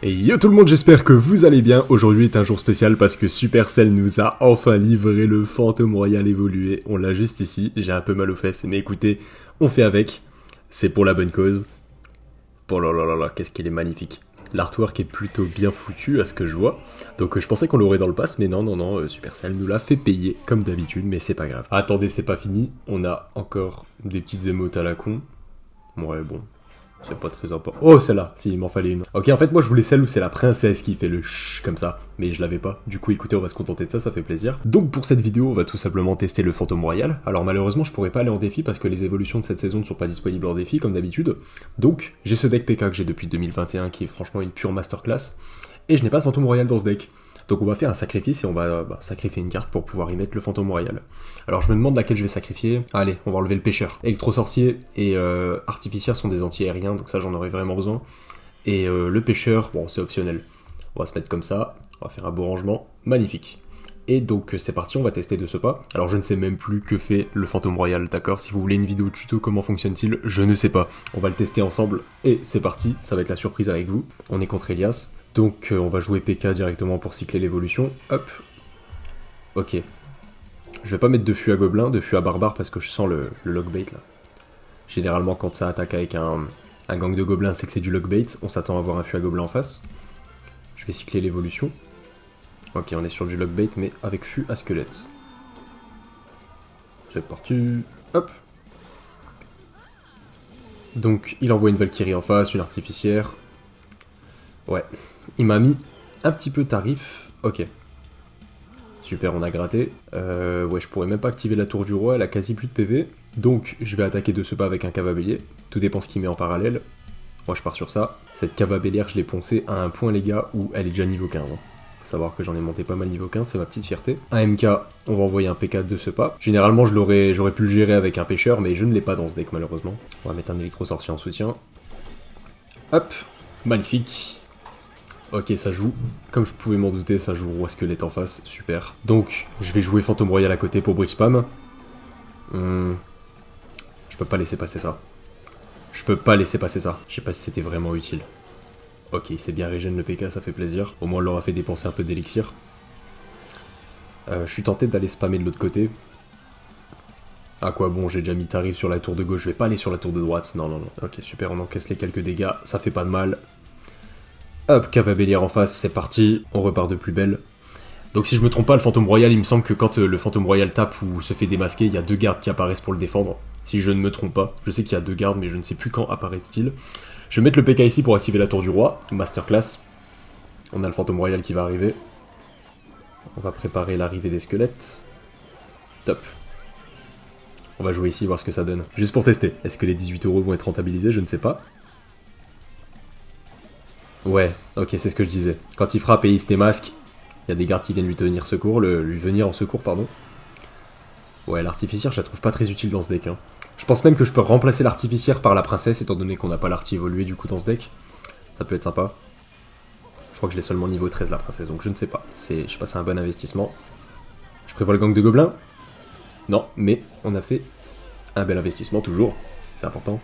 Et yo tout le monde, j'espère que vous allez bien. Aujourd'hui est un jour spécial parce que Supercell nous a enfin livré le Fantôme Royal évolué. On l'a juste ici, j'ai un peu mal aux fesses, mais écoutez, on fait avec. C'est pour la bonne cause. Oh là là là là, qu'est-ce qu'il est magnifique. L'artwork est plutôt bien foutu à ce que je vois. Donc je pensais qu'on l'aurait dans le pass, mais non, Supercell nous l'a fait payer comme d'habitude, mais c'est pas grave. Attendez, c'est pas fini, on a encore des petites émotes à la con. Ouais, bon. C'est pas très important. Oh, celle-là, si, il m'en fallait une. Ok, en fait, moi, je voulais celle où c'est la princesse qui fait le chut comme ça, mais je l'avais pas. Du coup, écoutez, on va se contenter de ça, ça fait plaisir. Donc, pour cette vidéo, on va tout simplement tester le Fantôme Royal. Alors, malheureusement, je pourrais pas aller en défi parce que les évolutions de cette saison ne sont pas disponibles en défi, comme d'habitude. Donc, j'ai ce deck PK que j'ai depuis 2021, qui est franchement une pure masterclass. Et je n'ai pas de Fantôme Royal dans ce deck. Donc on va faire un sacrifice et on va sacrifier une carte pour pouvoir y mettre le Fantôme Royal. Alors je me demande laquelle je vais sacrifier. Allez, on va enlever le pêcheur. Électro-sorcier et artificière sont des anti-aériens, donc ça j'en aurais vraiment besoin. Et le pêcheur, bon c'est optionnel. On va se mettre comme ça, on va faire un beau rangement, magnifique. Et donc c'est parti, on va tester de ce pas. Alors je ne sais même plus que fait le Fantôme Royal, d'accord? Si vous voulez une vidéo tuto comment fonctionne-t-il, je ne sais pas. On va le tester ensemble et c'est parti, ça va être la surprise avec vous. On est contre Elias. Donc on va jouer PK directement pour cycler l'évolution. Hop. Ok. Je vais pas mettre de fût à gobelin, de fût à barbare parce que je sens le lockbait là. Généralement quand ça attaque avec un gang de gobelins, c'est que c'est du lockbait. On s'attend à avoir un fût à gobelin en face. Je vais cycler l'évolution. Ok, on est sur du lockbait mais avec fût à squelette. C'est parti. Hop. Donc il envoie une Valkyrie en face, une artificière. Ouais, il m'a mis un petit peu tarif. Ok. Super, on a gratté. Ouais, je pourrais même pas activer la tour du roi, elle a quasi plus de PV. Donc, je vais attaquer de ce pas avec un cavabellier. Tout dépend ce qu'il met en parallèle. Moi, je pars sur ça. Cette cavabellière, je l'ai poncée à un point, les gars, où elle est déjà niveau 15. Faut savoir que j'en ai monté pas mal niveau 15, c'est ma petite fierté. Un MK, on va envoyer un P4 de ce pas. Généralement, j'aurais pu le gérer avec un pêcheur, mais je ne l'ai pas dans ce deck, malheureusement. On va mettre un électro-sorcier en soutien. Hop, magnifique. Ok, ça joue. Comme je pouvais m'en douter, ça joue roi squelette en face. Super. Donc, je vais jouer Fantôme Royal à côté pour bridge spam. Je peux pas laisser passer ça. Je peux pas laisser passer ça. Je sais pas si c'était vraiment utile. Ok, il s'est bien régène le PK, ça fait plaisir. Au moins, on leur a fait dépenser un peu d'élixir. Je suis tenté d'aller spammer de l'autre côté. Ah quoi, bon, j'ai déjà mis tarif sur la tour de gauche. Je vais pas aller sur la tour de droite. Non. Ok, super, on encaisse les quelques dégâts. Ça fait pas de mal. Hop, cavabellière en face, c'est parti, on repart de plus belle. Donc si je me trompe pas, le Fantôme Royal, il me semble que quand le Fantôme Royal tape ou se fait démasquer, il y a deux gardes qui apparaissent pour le défendre. Si je ne me trompe pas, je sais qu'il y a deux gardes, mais je ne sais plus quand apparaissent-ils. Je vais mettre le PK ici pour activer la tour du roi, masterclass. On a le Fantôme Royal qui va arriver. On va préparer l'arrivée des squelettes. Top. On va jouer ici, voir ce que ça donne. Juste pour tester, est-ce que les 18 € vont être rentabilisés? Je ne sais pas. Ouais, ok, c'est ce que je disais. Quand il frappe et il se démasque, il y a des gardes qui viennent lui venir en secours, pardon. Ouais, l'artificière, je la trouve pas très utile dans ce deck. Hein. Je pense même que je peux remplacer l'artificière par la princesse, étant donné qu'on n'a pas l'arti évolué du coup dans ce deck. Ça peut être sympa. Je crois que je l'ai seulement niveau 13 la princesse, donc je ne sais pas. Je sais pas, c'est un bon investissement. Je prévois le gang de gobelins. Non, mais on a fait un bel investissement toujours. C'est important.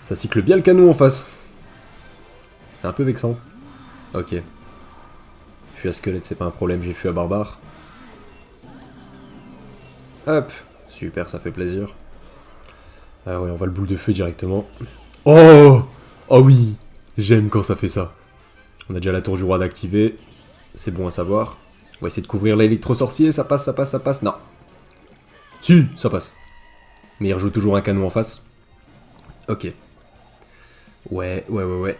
Ça cycle bien le canon en face. C'est un peu vexant. Ok. Fût à squelette, c'est pas un problème, j'ai fût à barbare. Hop. Super, ça fait plaisir. Ah ouais, on va le boule de feu directement. Oh. Oh oui. J'aime quand ça fait ça. On a déjà la tour du roi d'activer. C'est bon à savoir. On va essayer de couvrir l'électro-sorcier, ça passe. Non. Si, ça passe. Mais il rejoue toujours un canon en face. Ok. Ouais.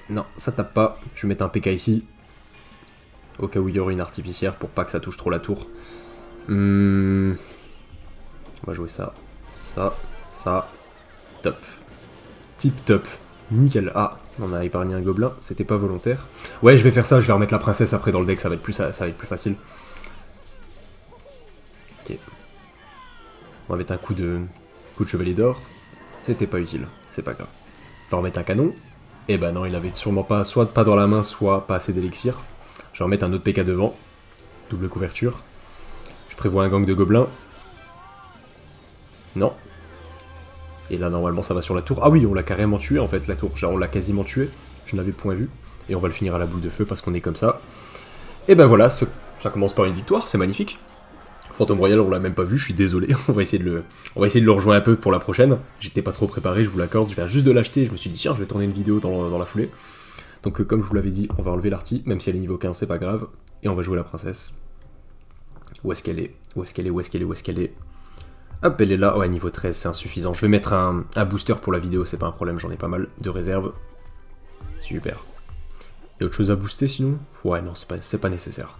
Non, ça tape pas. Je vais mettre un PK ici. Au cas où il y aurait une artificière pour pas que ça touche trop la tour. On va jouer ça. Ça. Top. Tip top. Nickel. Ah, on a épargné un gobelin. C'était pas volontaire. Ouais, je vais faire ça. Je vais remettre la princesse après dans le deck. Ça va être plus facile. Ok. On va mettre un coup de chevalier d'or. C'était pas utile. C'est pas grave. On va remettre un canon. Eh ben non, il avait sûrement pas, soit pas dans la main, soit pas assez d'élixir. Je vais remettre un autre PK devant. Double couverture. Je prévois un gang de gobelins. Non. Et là, normalement, ça va sur la tour. Ah oui, on l'a carrément tué, en fait, la tour. Genre, on l'a quasiment tué. Je n'avais point vu. Et on va le finir à la boule de feu parce qu'on est comme ça. Et ben voilà, ça commence par une victoire, c'est magnifique. Fantôme Royal, on l'a même pas vu, je suis désolé. On va essayer de le rejoindre un peu pour la prochaine. J'étais pas trop préparé, je vous l'accorde, je viens juste de l'acheter, je me suis dit tiens, je vais tourner une vidéo dans la foulée. Donc comme je vous l'avais dit, on va enlever l'arty, même si elle est niveau 15, c'est pas grave. Et on va jouer la princesse. Où est-ce qu'elle est? Où est-ce qu'elle est? Où est-ce qu'elle est? Où est-ce qu'elle est? Hop, elle est là. Ouais, niveau 13, c'est insuffisant. Je vais mettre un booster pour la vidéo, c'est pas un problème, j'en ai pas mal de réserve. Super. Y'a autre chose à booster sinon? Ouais, non, c'est pas nécessaire.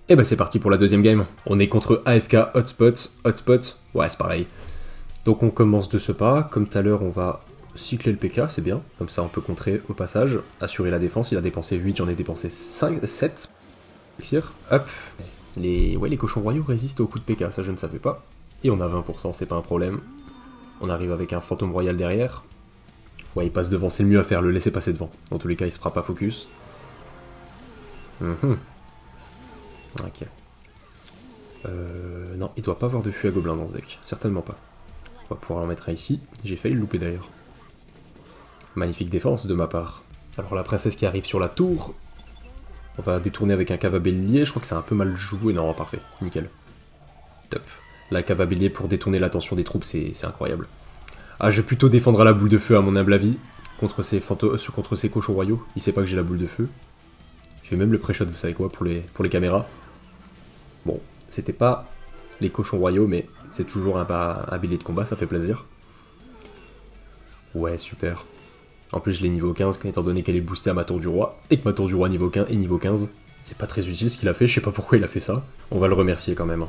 Et bah c'est parti pour la deuxième game. On est contre AFK Hotspot. Hotspot, ouais, c'est pareil. Donc on commence de ce pas. Comme tout à l'heure, on va cycler le PK, c'est bien. Comme ça, on peut contrer au passage. Assurer la défense. Il a dépensé 8, j'en ai dépensé 5, 7. Hop. Les cochons royaux résistent au coup de PK, ça je ne savais pas. Et on a 20%, c'est pas un problème. On arrive avec un fantôme royal derrière. Ouais, il passe devant, c'est le mieux à faire, le laisser passer devant. Dans tous les cas, il se fera pas focus. Ok. Non, il doit pas avoir de fût à gobelin dans ce deck. Certainement pas. On va pouvoir en mettre un ici. J'ai failli le louper d'ailleurs. Magnifique défense de ma part. Alors la princesse qui arrive sur la tour. On va détourner avec un cave à bélier. Je crois que c'est un peu mal joué. Non, parfait. Nickel. Top. La cave à bélier pour détourner l'attention des troupes, c'est incroyable. Ah, je vais plutôt défendre à la boule de feu à mon humble avis. Contre ces cochons royaux. Il sait pas que j'ai la boule de feu. Je vais même le pré-shot, vous savez quoi, pour les caméras. Bon, c'était pas les cochons royaux, mais c'est toujours un bélier de combat, ça fait plaisir. Ouais, super. En plus, je l'ai niveau 15, étant donné qu'elle est boostée à ma tour du roi, et que ma tour du roi niveau 15 est niveau 15. C'est pas très utile ce qu'il a fait, je sais pas pourquoi il a fait ça. On va le remercier quand même.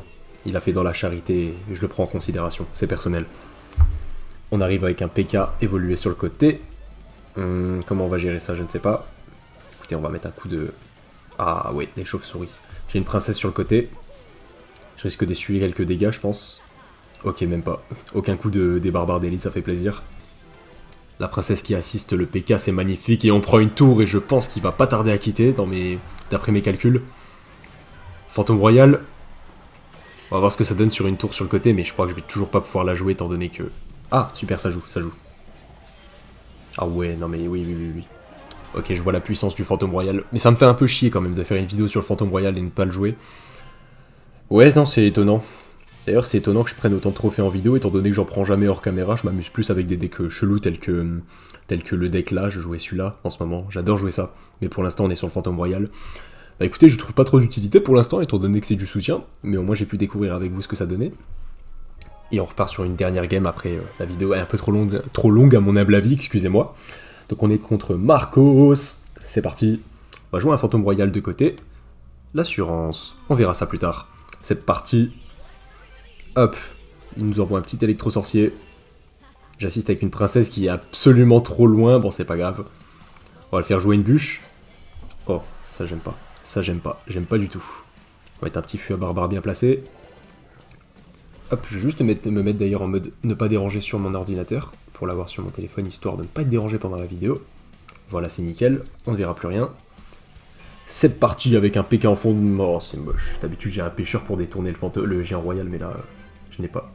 Il a fait dans la charité, et je le prends en considération, c'est personnel. On arrive avec un PK évolué sur le côté. Comment on va gérer ça, je ne sais pas. Écoutez, on va mettre un coup de... Ah ouais, les chauves-souris. J'ai une princesse sur le côté. Je risque d'essuyer quelques dégâts, je pense. Ok, même pas. Aucun coup des barbares d'élite, ça fait plaisir. La princesse qui assiste le PK, c'est magnifique. Et on prend une tour et je pense qu'il va pas tarder à quitter d'après mes calculs. Fantôme Royal. On va voir ce que ça donne sur une tour sur le côté, mais je crois que je vais toujours pas pouvoir la jouer étant donné que... Ah, super, ça joue, ça joue. Ah ouais, non mais oui. Ok, je vois la puissance du Fantôme Royal. Mais ça me fait un peu chier quand même de faire une vidéo sur le Fantôme Royal et ne pas le jouer. Ouais, non, c'est étonnant. D'ailleurs, c'est étonnant que je prenne autant de trophées en vidéo, étant donné que j'en prends jamais hors caméra. Je m'amuse plus avec des decks chelous tels que le deck là. Je jouais celui-là en ce moment. J'adore jouer ça. Mais pour l'instant, on est sur le Fantôme Royal. Bah écoutez, je trouve pas trop d'utilité pour l'instant, étant donné que c'est du soutien. Mais au moins, j'ai pu découvrir avec vous ce que ça donnait. Et on repart sur une dernière game après la vidéo est un peu trop longue à mon humble avis, excusez-moi. Donc on est contre Marcos. C'est parti. On va jouer un Fantôme Royal de côté. L'assurance. On verra ça plus tard. C'est parti. Hop. Il nous envoie un petit électro-sorcier. J'assiste avec une princesse qui est absolument trop loin. Bon, c'est pas grave. On va le faire jouer une bûche. Oh, ça j'aime pas. Ça j'aime pas. J'aime pas du tout. On va mettre un petit fût à barbare bien placé. Hop, je vais juste me mettre d'ailleurs en mode ne pas déranger sur mon ordinateur. Pour l'avoir sur mon téléphone, histoire de ne pas être dérangé pendant la vidéo. Voilà, c'est nickel. On ne verra plus rien. C'est parti avec un PK en fond. Oh, c'est moche. D'habitude, j'ai un pêcheur pour détourner le géant royal, mais là, je n'ai pas.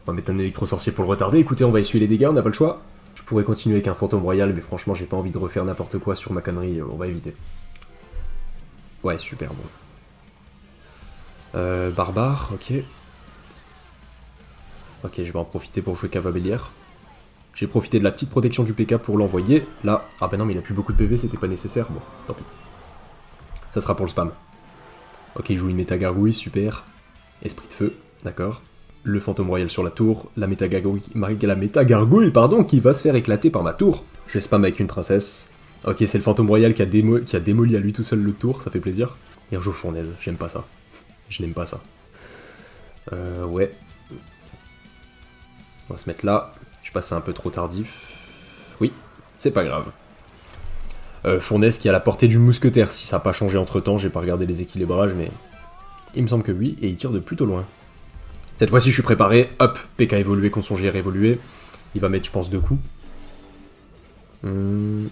On va mettre un électro-sorcier pour le retarder. Écoutez, on va essuyer les dégâts, on n'a pas le choix. Je pourrais continuer avec un fantôme royal, mais franchement, j'ai pas envie de refaire n'importe quoi sur ma connerie. On va éviter. Ouais, super bon. Barbare, ok. Ok, je vais en profiter pour jouer Cavabellière. J'ai profité de la petite protection du PK pour l'envoyer. Là, ah bah non, mais il a plus beaucoup de PV, c'était pas nécessaire. Bon, tant pis. Ça sera pour le spam. Ok, il joue une méta-gargouille, super. Esprit de feu, d'accord. Le fantôme royal sur la tour. La méta-gargouille, pardon, qui va se faire éclater par ma tour. Je spam avec une princesse. Ok, c'est le fantôme royal qui a démoli à lui tout seul le tour, ça fait plaisir. Il rejoue fournaise, j'aime pas ça. Je n'aime pas ça. Ouais. On va se mettre là. Je suis passé un peu trop tardif. Oui, c'est pas grave. Fournaise qui a la portée du mousquetaire, si ça n'a pas changé entre temps, j'ai pas regardé les équilibrages, mais il me semble que oui, et il tire de plutôt loin. Cette fois-ci je suis préparé, hop, PK évolué, consongère évolué. Il va mettre je pense 2 coups. 2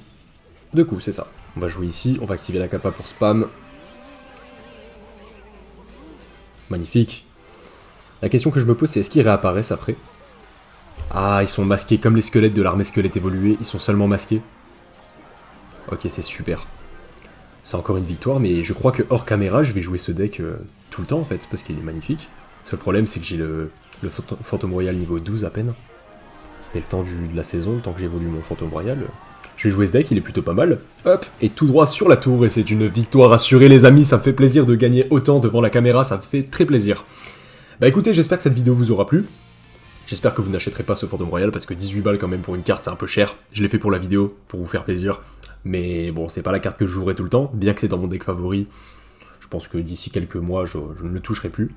coups, c'est ça. On va jouer ici, on va activer la capa pour spam. Magnifique. La question que je me pose c'est est-ce qu'ils réapparaissent après? Ah, ils sont masqués comme les squelettes de l'armée squelette évoluée, ils sont seulement masqués. Ok, c'est super. c'est encore une victoire, mais je crois que hors caméra, je vais jouer ce deck tout le temps en fait, parce qu'il est magnifique. Le seul problème, c'est que j'ai le Fantôme Royal niveau 12 à peine. Et le temps de la saison, le temps que j'évolue mon Fantôme Royal, je vais jouer ce deck, il est plutôt pas mal. Hop, et tout droit sur la tour, et c'est une victoire assurée les amis, ça me fait plaisir de gagner autant devant la caméra, ça me fait très plaisir. Bah écoutez, j'espère que cette vidéo vous aura plu. J'espère que vous n'achèterez pas ce Fantôme Royal, parce que 18 balles quand même pour une carte, c'est un peu cher. Je l'ai fait pour la vidéo, pour vous faire plaisir. Mais bon, c'est pas la carte que je jouerai tout le temps, bien que c'est dans mon deck favori. Je pense que d'ici quelques mois, je ne le toucherai plus.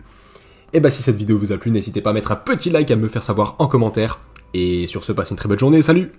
Et bah si cette vidéo vous a plu, n'hésitez pas à mettre un petit like, à me faire savoir en commentaire. Et sur ce, passez une très bonne journée, salut!